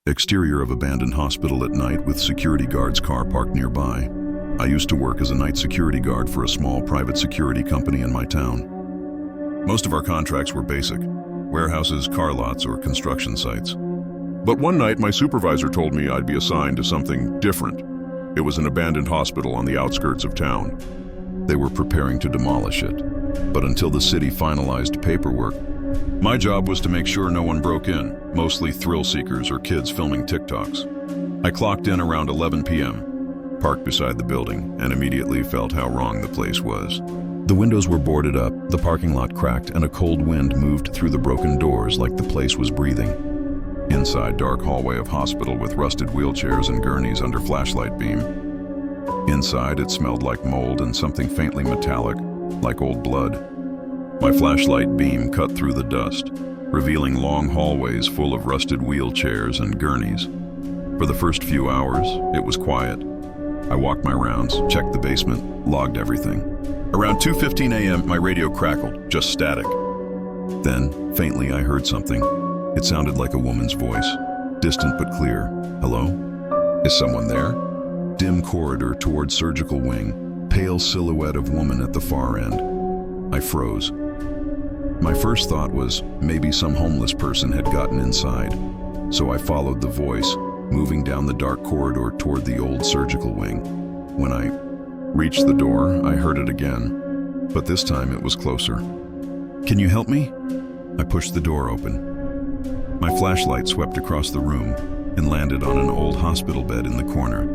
Exterior of abandoned hospital at night with security guard's car parked nearby. I used to work as a night security guard for a small private security company in my town. Most of our contracts were basic: warehouses, car lots, or construction sites. But one night my supervisor told me I'd be assigned to something different. It was an abandoned hospital on the outskirts of town. They were preparing to demolish it, but until the city finalized paperwork, my job was to make sure no one broke in, mostly thrill seekers or kids filming TikToks. I clocked in around 11 p.m., parked beside the building, and immediately felt how wrong the place was. The windows were boarded up, the parking lot cracked, and a cold wind moved through the broken doors like the place was breathing. Inside, dark hallway of hospital with rusted wheelchairs and gurneys under flashlight beam. Inside, it smelled like mold and something faintly metallic, like old blood. My flashlight beam cut through the dust, revealing long hallways full of rusted wheelchairs and gurneys. For the first few hours, it was quiet. I walked my rounds, checked the basement, logged everything. Around 2:15 a.m., my radio crackled, just static. Then, faintly, I heard something. It sounded like a woman's voice, distant but clear. Hello? Is someone there? Dim corridor toward surgical wing, pale silhouette of woman at the far end. I froze. My first thought was maybe some homeless person had gotten inside, so I followed the voice, moving down the dark corridor toward the old surgical wing. When I reached the door, I heard it again, but this time it was closer. Can you help me? I pushed the door open. My flashlight swept across the room and landed on an old hospital bed in the corner.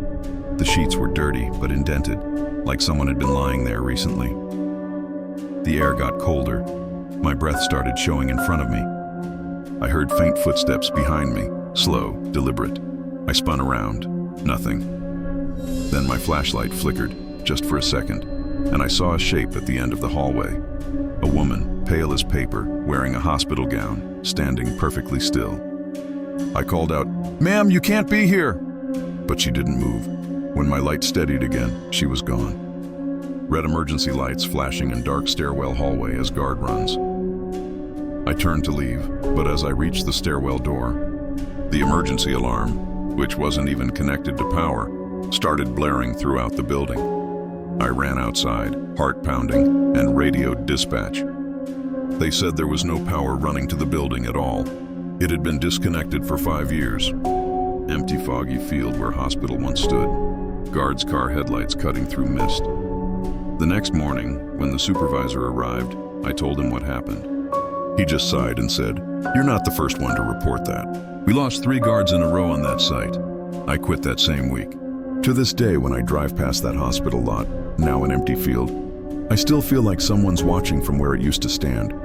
The sheets were dirty but indented, like someone had been lying there recently. The air got colder. My breath started showing in front of me. I heard faint footsteps behind me, slow, deliberate. I spun around. Nothing. Then my flashlight flickered, just for a second, and I saw a shape at the end of the hallway. A woman, pale as paper, wearing a hospital gown, standing perfectly still. I called out, "Ma'am, you can't be here!" But she didn't move. When my light steadied again, she was gone. Red emergency lights flashing in dark stairwell hallway as guard runs. I turned to leave, but as I reached the stairwell door, the emergency alarm, which wasn't even connected to power, started blaring throughout the building. I ran outside, heart pounding, and radioed dispatch. They said there was no power running to the building at all. It had been disconnected for 5 years. Empty foggy field where hospital once stood. Guard's car headlights cutting through mist. The next morning, when the supervisor arrived, I told him what happened. He just sighed and said, "You're not the first one to report that. We lost 3 guards in a row on that site. I quit that same week. To this day, when I drive past that hospital lot, now an empty field, I still feel like someone's watching from where it used to stand.